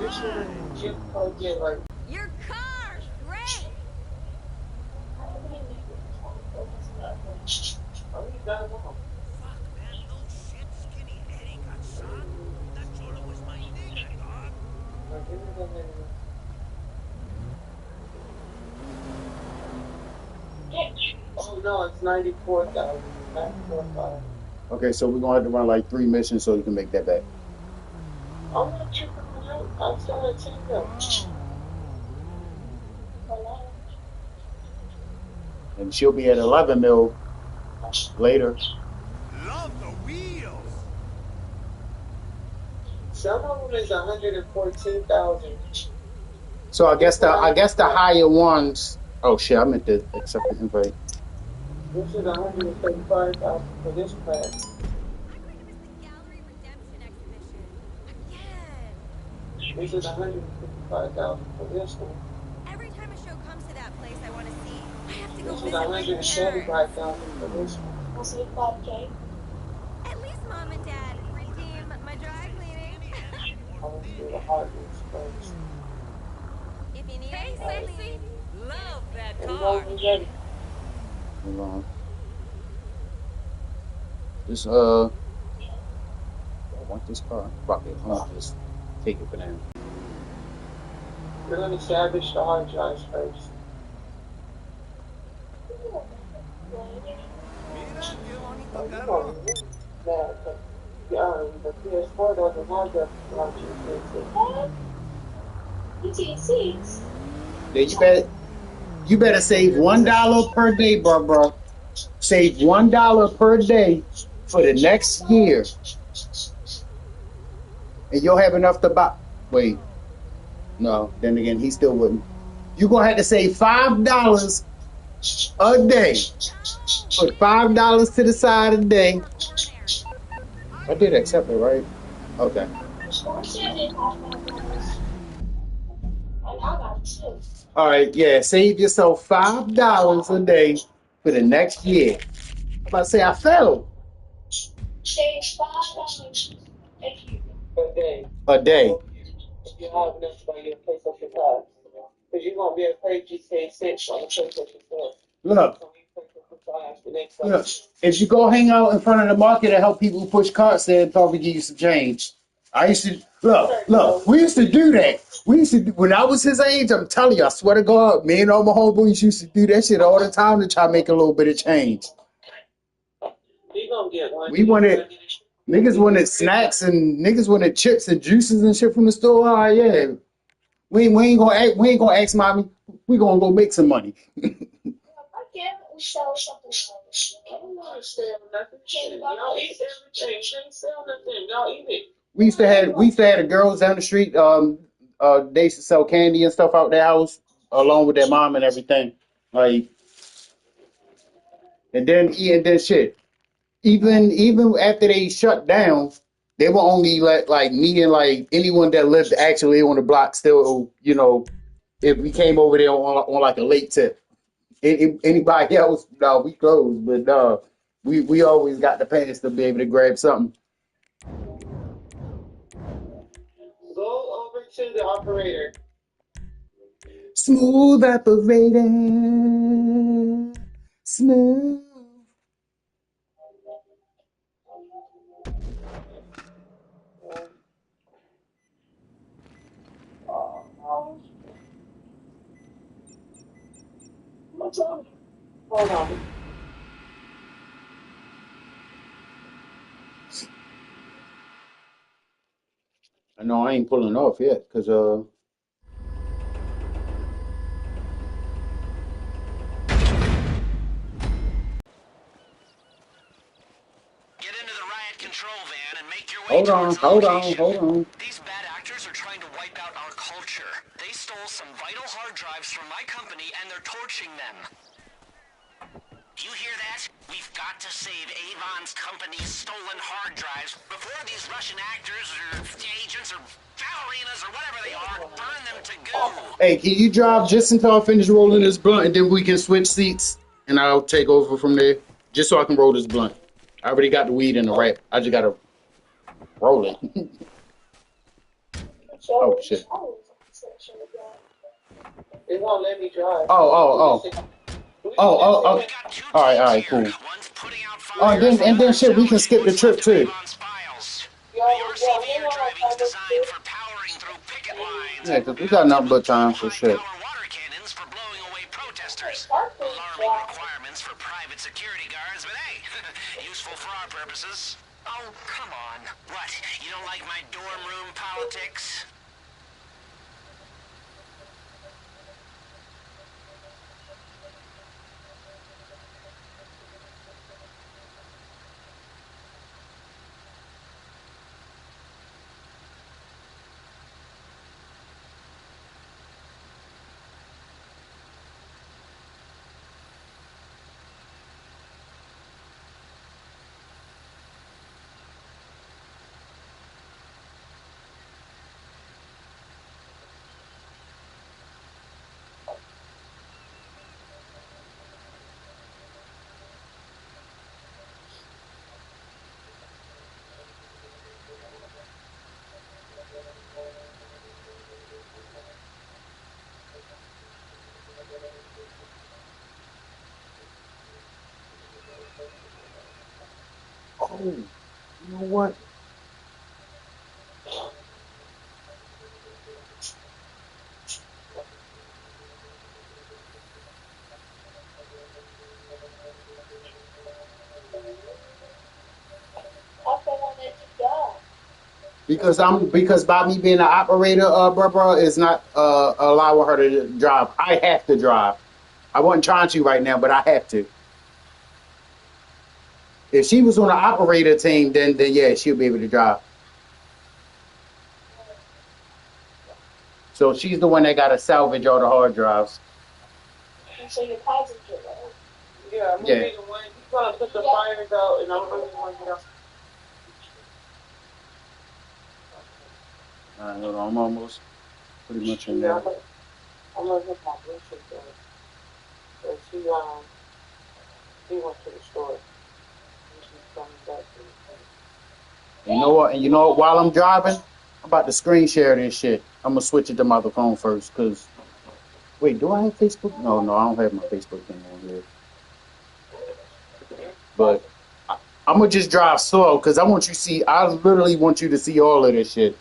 Your car's great. Fuck, man, no shit, Skinny Eddie got shot. That sort of was my thing, I thought. Oh no, it's 94,000. 94,000. Okay, so we're gonna have to run like 3 missions so you can make that back. I'm not tripping out. I'm still at 10 though. And she'll be at 11 mil later. Love the wheels. Some of them is 114,000. So I guess the higher ones. Oh shit! I meant to accept the invite. This is 135,000 for this pack. I'm going to miss the gallery redemption exhibition. Again. This is 155,000 for this one. Every time a show comes to that place I want to see, I have to go This is visit my parents. 175,000 for this one. At least Mom and Dad redeem my dry cleaning. I'm gonna do the hard ones first. If you need anything, Love that And car. go be ready. Hold on. This I want this car. Probably I'll just take it for now. We're gonna establish the hard drives first. Mira, qué bonito Oh, you carro. know, yeah, the PS4 doesn't have the launcher system. Then you better save $1 per day, bro. Save $1 per day for the next year, and you'll have enough to buy. Wait, no. Then again, he still wouldn't. You're gonna have to save $5 a day. Put $5 to the side a day. I did accept it, right? Okay. All right, yeah. Save yourself $5 a day for the next year. I'm about to say I failed Per day. a day. If you have enough to buy your PlayStation 5. Because you won't be able to play GTA 6 on the PlayStation 4. Look, So you PlayStation 5 the next look. time. If you go hang out in front of the market and help people push carts, they'll probably give you some change. I used to look. We used to do that. We used to when I was his age. I'm telling you, I swear to God, me and all my homeboys used to do that shit all the time to try to make a little bit of change. You gonna get one. We wanted niggas wanted snacks and niggas wanted chips and juices and shit from the store. Oh yeah, we ain't gonna ask mommy. We gonna go make some money. I'm not selling nothing. Y'all eat everything. You ain't sell nothing. Y'all eat it. We used to have the girls down the street. They used to sell candy and stuff out their house along with their mom and everything. Like, and then shit. Even after they shut down, they will only let like me and like anyone that lived actually on the block still, if we came over there on like a late tip. Anybody else, no, we closed, but we always got the pass to be able to grab something. Go over to the operator. Smooth operator, smooth. What's up? Hold on. I know I ain't pulling off yet, cause Get into the riot control van and make your way hold towards the on. location. These bad actors are trying to wipe out our culture. They stole some vital hard drives from my company and they're torching them. You hear that? We've got to save Avon's company's stolen hard drives before these Russian actors or agents or ballerinas or whatever they are burn them to goo. Hey, can you drive just until I finish rolling this blunt, and then we can switch seats, and I'll take over from there, just so I can roll this blunt. I already got the weed in the wrap. I just gotta roll it. Oh shit. They won't let me drive. Oh. We got two All teams right, here. cool. One's putting out Oh, fires, the and then other's shit, we can salvaging skip the what's left trip of too. Avon's files. Yeah, Your yeah, we CVR want to driving's find us designed too. for powering through picket lines Yeah, 'cause we and got nothing but typical time for shit. high-power water cannons for blowing away protesters. That's the Alarming job. requirements for private security guards, but hey, useful for our purposes. Oh, come on. What, you don't like my dorm room politics? Oh, you know what? I don't want to let you go. Because by me being an operator, bruh, is not allowing her to drive. I have to drive. I wasn't trying to right now, but I have to. If she was on the operator team, then yeah, she'll be able to drive. So she's the one that got to salvage all the hard drives. So you're positive, right? Yeah, I'm Yeah. gonna be the one. He's gonna put the fires out, and I'm gonna be the one to get out. All right, hold on. I'm almost pretty much in Yeah, there. I'm gonna hit my Bluetooth there. But she went to the store. And she's coming back to the You know what? And you know what? While I'm driving, I'm about to screen share this shit. I'm gonna switch it to my other phone first, cause wait, do I have Facebook? No, I don't have my Facebook thing on here. But I'm gonna just drive slow, cause I want you to see. I literally want you to see all of this shit.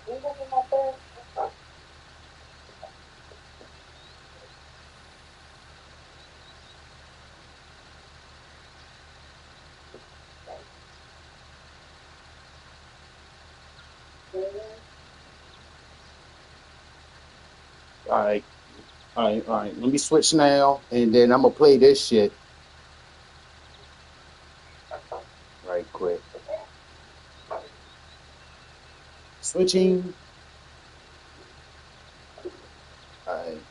you look at my phone? All right. Let me switch now, and then I'm gonna play this shit right quick. Switching. All right.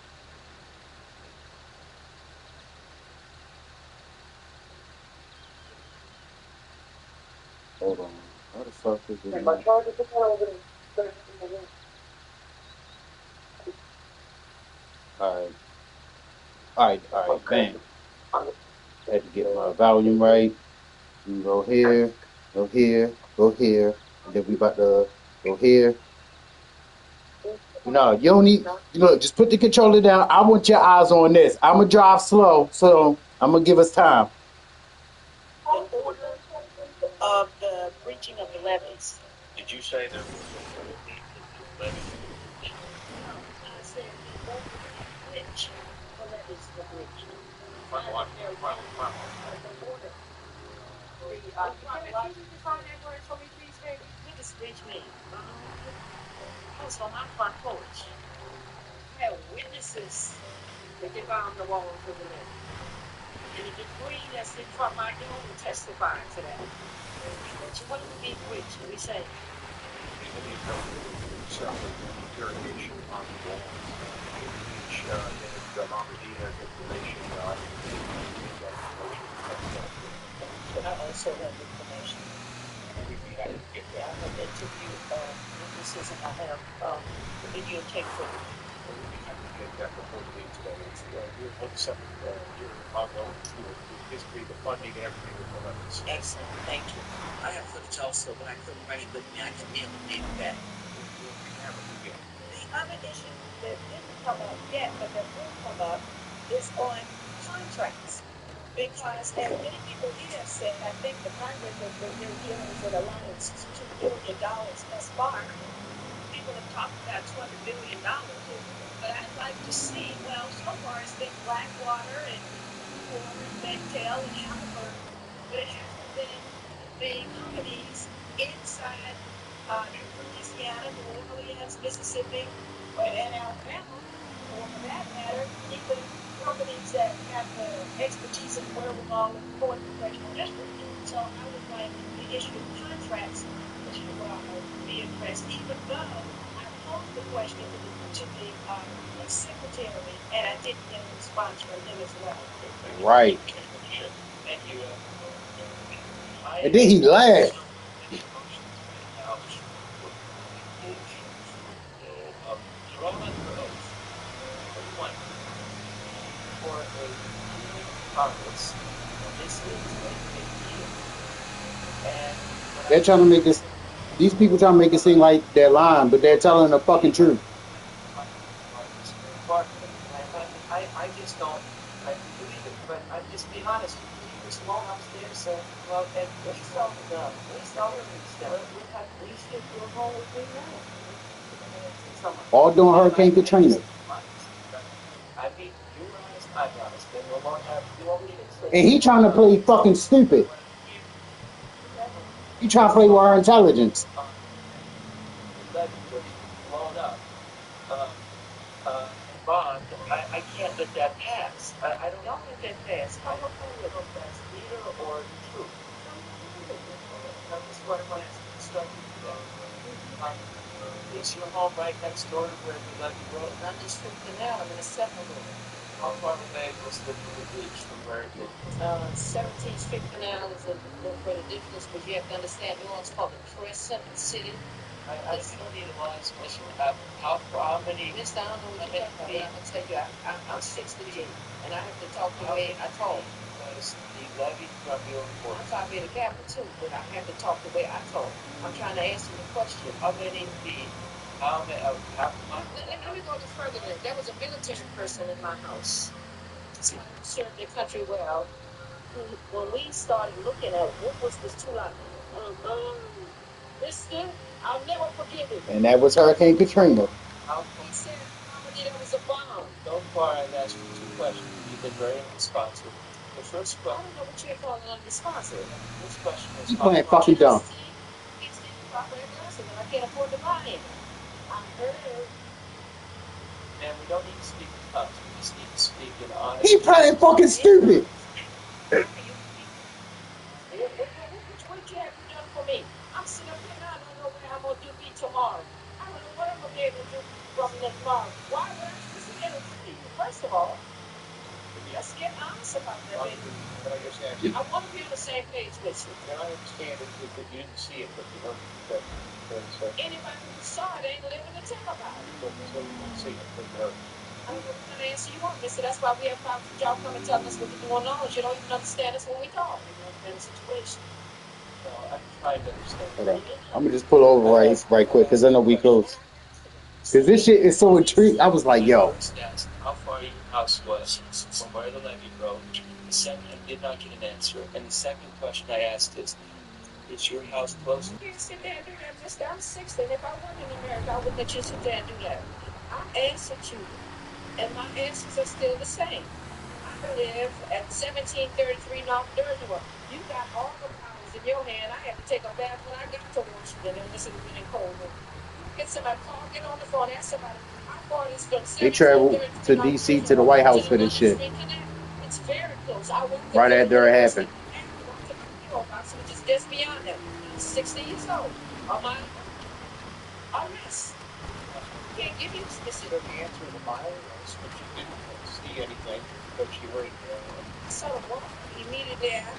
Hold on. How the fuck is it? My charger put that over there. All right. Bam. Had to get my volume right. You go here, go here, go here, and then we about to go here. No, you don't need. Look, just put the controller down. I want your eyes on this. I'm gonna drive slow, so I'm gonna give us time. In order of the breaching of the levees. Did you say there was I said in order to breach the levees were breached. What does breach mean? I was on my front porch. I have witnesses that they found the walls of the levee. And the debris that's in front of my door will testify to that. So what do we mean breach? We say Irrigation on the wall, which he has information on that information. I also have information. We'd be happy to get I that. have interviewed witnesses and I have videotape footage. We'd be happy to get that before we leave today. We'll accept your ongoing history, the funding, and everything with Columbus. Excellent, thank you. I have footage also, but I couldn't bring it with me. I can be able to get that. The other issue that didn't come up yet, but that will come up, is on contracts. Because as many people here have said, I think the Congress has been dealing with Alliance $2 billion thus far. People have talked about $200 billion. But I'd like to see, well, so far it's been Blackwater and Bechtel and Halliburton, but it hasn't been the companies inside Louisiana, New Orleans, Mississippi, and Alabama, or for that matter, even companies that have the expertise and wherewithal in the fourth professional district. So I would like the issue of contracts to be addressed, even though I posed the question to the secretary, and I didn't get a response from him as well. Right. Thank you. And then he laughed. You're all under oath. One, for a Congress, this is a big deal. And They're trying to make this. These people trying to make it seem like they're lying, but they're telling the fucking truth. I just don't, I believe it, but I'm just being honest with you. He was alone upstairs, so, well, and we saw the, we saw the, we should go home with me now. All during Hurricane Katrina. I mean, you were honest, I'm honest, and we'll all have, you want me to say. And he trying to play fucking stupid. He trying to play with our intelligence. Blown up. Bond, I can't let that pass. I don't know if that pass. How will I let pass? Either or the truth. That's what I want to start with. Is your home right next door to where you let you grow? I'm just thinking now, I'm in a second room. How far away was the beach from where it is? 17th Street Canal is a little bit ridiculous, but you have to understand, New Orleans is called the Crescent City. I still need a line submission. How many? Mr. I don't know what you're talking about. I'm going to tell you, I'm 68, and I have to talk the way I talk. Because the levy from your report. I'm talking to the captain too, but I have to talk the way I talk. I'm trying to answer the question. How many feet? Let me go further than that. There was a military person in my house. He served the country well. When we started looking at what was this too like, this thing, I'll never forgive it. And that was Hurricane Katrina. He said, probably there was a bomb. So far, I've asked you two questions. You've been very responsive. The first question. I don't know what you're calling unresponsive. This question is. You playing fucking dumb. He's taking proper aggressive, and I can't afford to buy him. I'm heard. Man, we don't need to speak in tongues. We just need to speak in honest. He playing fucking stupid. Which would you have done for me? I'm sitting up here now. I don't know where I'm going to be tomorrow. I don't know what I'm going to be able to do from the tomorrow. Why would I just get it for you? First of all, let's get honest about that, baby. I want to be on the same page with you. And I understand that you didn't see it, but you heard that. Anybody who saw it ain't living to tell about it. So you didn't see it, but you heard it. I don't know what kind of answer you want, mister. That's why we have problems with y'all coming and telling us what we're doing on. You don't even understand us when we talk. You don't understand the situation. No, I tried to understand. Okay. I'm gonna just pull over right quick because I know we close. Cause this shit is so intriguing. I was like, yo. How far your house was from where the levee broke. The second, I did not get an answer. And the second question I asked is your house close? You can't sit there and do that, mister. I'm 60. And if I weren't in America, I wouldn't let you sit there and do that. I answered you. And my answers are still the same. I live at 1733 North Derby. You got all the powers in your hand. I had to take a bath when I got to Washington, and this is really cold. Get somebody, call, get on the phone, ask somebody. How far is from They traveled to DC to the White House for this shit. It's very close. I right after it happened. Which is just beyond that. I'm 60 years old. On my risk. Can't give you a specific answer the mile, but you didn't see anything saw the woman immediately after.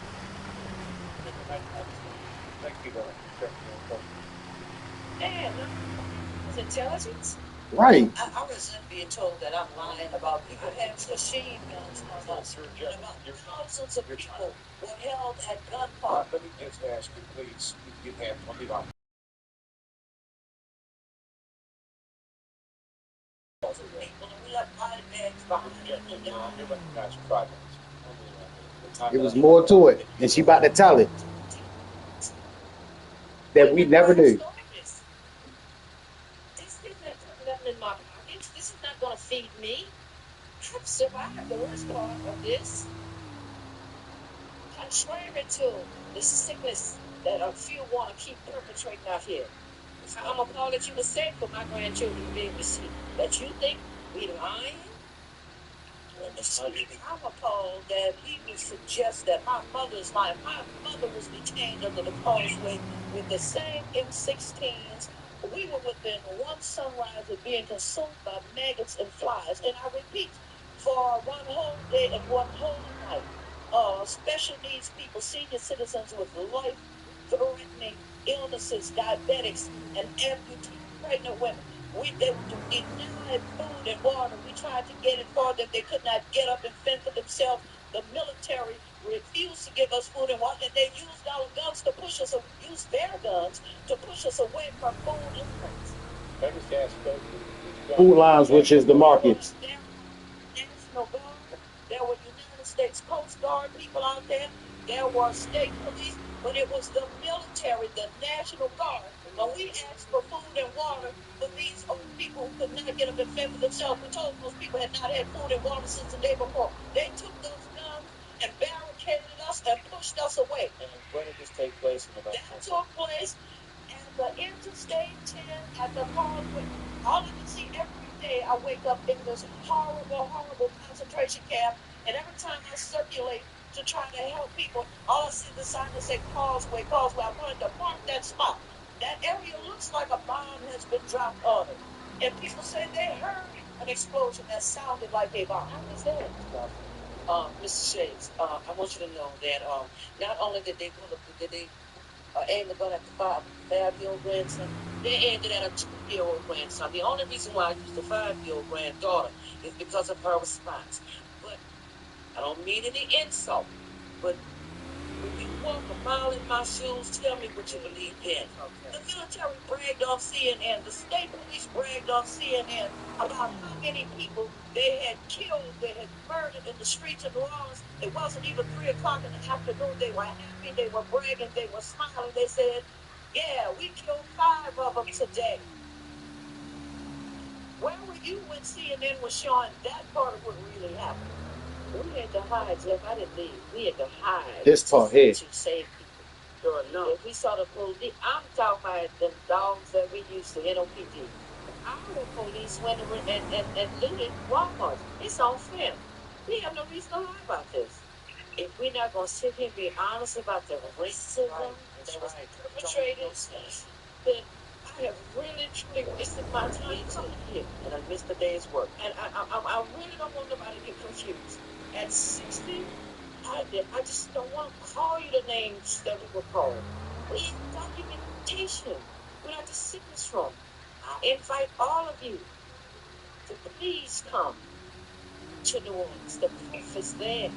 Thank you, check your Man, no, was intelligence. Right. I resent being told that I'm lying about people having machine guns on us. And about thousands of people were held at gunpoint. Let me just ask you, please, you have $20. People, and we left body bags behind Yeah, them to you know, die. you recognize for 5 minutes. It was more to it, and she about to tell it that we never knew. Stories. This is not putting nothing in my pockets. This is not going to feed me. I've survived the worst part of this. Contrary to the sickness that a few want to keep perpetrating out here. I'm appalled that you were safe for my grandchildren to be able to see. That you think we lying? I'm appalled that he would suggest that my mother was detained under the causeway with the same M16s. We were within one sunrise of being consumed by maggots and flies. And I repeat, for one whole day and one whole night, special needs people, senior citizens with life-threatening illnesses, diabetics, and amputee pregnant women. They were denied food and water. We tried to get it for them. They could not get up and fend for themselves. The military refused to give us food and water, and they used our guns to push us, used their guns to push us away from food lines. Food lines, which is the markets. National Guard. There were United States Coast Guard people out there. There were state police, but it was the military, the National Guard. When we asked for food and water for these old people who could not get up and fend for themselves, we told those people had not had food and water since the day before. They took those guns and barricaded us and pushed us away. And when did this take place? That took place at the Interstate 10 at the Causeway. All I can see every day, I wake up in this horrible, horrible concentration camp, and every time I circulate to try to help people, all I see is the sign that says Causeway, Causeway. I wanted to mark that spot. That area looks like a bomb has been dropped on it. And people say they heard an explosion that sounded like a bomb. How was that? Mr. Shades, I want you to know that not only did they aim the gun at the 5-year-old grandson, they aimed it at a 2-year-old grandson. The only reason why I used the 5-year-old granddaughter is because of her response. But I don't mean any insult, but when you walk a mile in my shoes, tell me what you believe in. The military bragged on CNN, the state police bragged on CNN about how many people they had killed, they had murdered in the streets of New Orleans. It wasn't even 3 o'clock in the afternoon. They were happy, they were bragging, they were smiling. They said, yeah, we killed 5 of them today. Where were you when CNN was showing that part of what really happened? We had to hide, Jeff. I didn't leave. We had to hide. This part here. To save people. Sure enough. If we saw the police, I'm talking about them dogs that we used to, NOPD. Our police went and looted Walmart. It's on film. We have no reason to lie about this. If we're not going to sit here and be honest about the racism that was perpetrated, then I have really, truly wasted my time coming here. And I missed the day's work. And I really don't want nobody to get confused. At 60, I just don't want to call you the names that we were called. We have documentation. We're not the sickness from. I invite all of you to please come to New Orleans. The proof is there.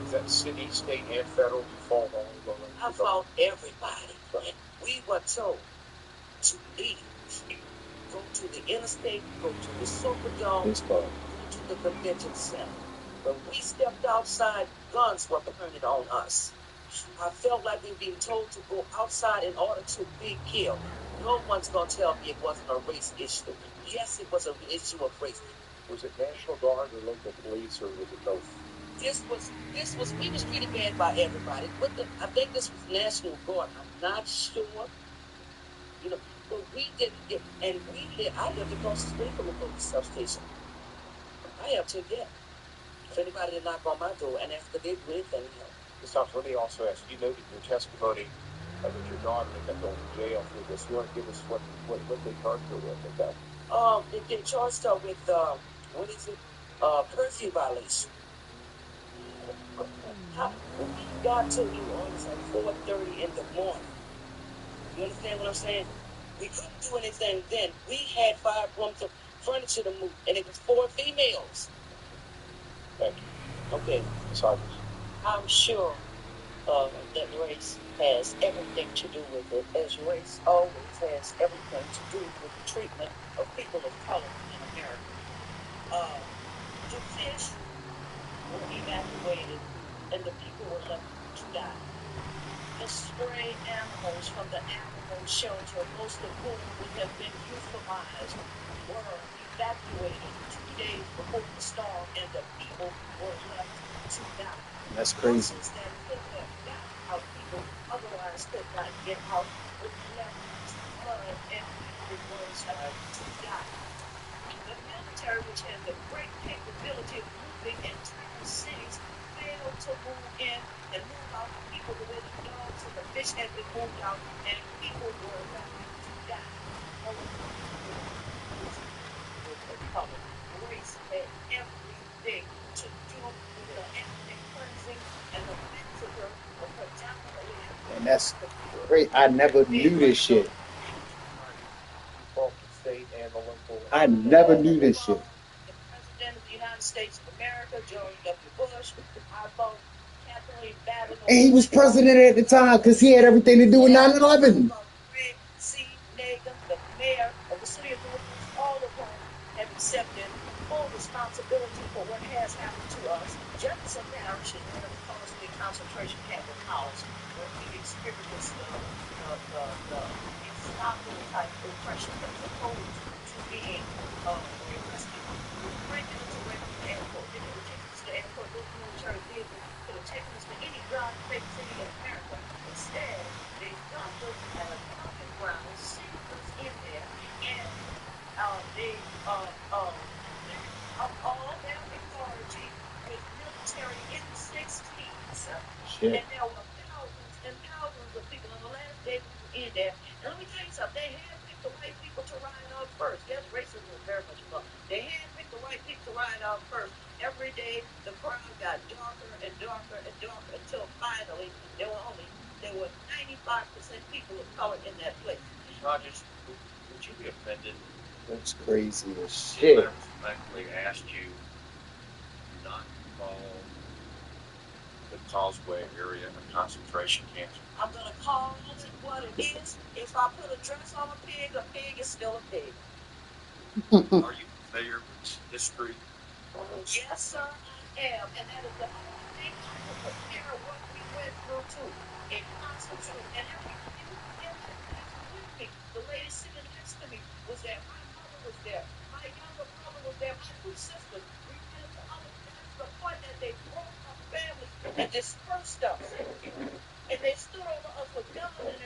Is that city, state, and federal? You fall all over. I fought everybody. And we were told to leave. Go to the interstate, go to the Superdome, go to the convention center. When we stepped outside, guns were pointed on us. I felt like we were being told to go outside in order to be killed. No one's going to tell me it wasn't a race issue. Yes, it was an issue of race. Was it National Guard or local police, or was it both? We was treated bad by everybody. I think this was National Guard. I'm not sure. You know, but we didn't get, and I lived across the street from a police substation. I have to get. If anybody did knock on my door and after they did anything, you know. Ms. Thompson, let me also ask, you noted in your testimony that your daughter got thrown in jail for this. You want to give us what they charged her with at that? They charged her with, curfew violation. When we got to New Orleans at 4:30 in the morning, you understand what I'm saying? We couldn't do anything then. We had 5 rooms of furniture to move, and it was 4 females. Thank you. Okay, Ms. Hodges. I'm sure that race has everything to do with it, as race always has everything to do with the treatment of people of color in America. The fish were evacuated, and the people were left to die. The stray animals from the animal shelter, most of whom would have been euthanized, were evacuated 2 days before the storm, and the people were left to die. That's crazy. Houses that could have got out people otherwise could not get out were left to flood, and people were left to die. The military, which had the great capability of moving entire cities, failed to move in and move out the people the way the dogs and the fish had been moved out, and people were left to die. Race had everything to do with the ethnic cleansing and the massacre of predominantly. And that's great. I never knew this shit. Both the state and the local. I never knew this shit. The President of the United States of America, George W. Bush, I vote Kathleen Babbitt. And he was president at the time because he had everything to do with 9/11. Greg C. Nagin, the mayor of the city of New Orleans, all of whom have accepted full responsibility for what has happened to us. Jefferson Parish is one of the costly concentration camp in Hollis, where we experienced the Gestapo type oppression as opposed to being arrested. We were breaking into the airport. They could have taken us to the airport, those military vehicles could have taken us to any ground-based city in America. Instead, they dumped us at a common ground, sent us in there, and they all their authority with military in the 60s. Shit. And there were thousands and thousands of people. On the last day we were in there, and let me tell you something, they handpicked the white people to ride out first. Yes, racism was very much involved. They handpicked the white people to ride out first. Every day the crowd got darker and darker and darker until finally there were 95% people of color in that place. Rogers, would you be offended That's crazy as if shit. I respectfully asked you not to call the Causeway area a concentration camp? I'm going to call it what it is. If I put a dress on a pig is still a pig. Are you familiar with history? Yes, sir, I am. And that is the only thing I can compare what we went through to. A concentrate. And everything in that place with me. The lady sitting next to me was there. My mother was there. My younger brother was there. My 2 sisters. We went to other. That's the point that they broke our family and dispersed us. And they stood over us with guns and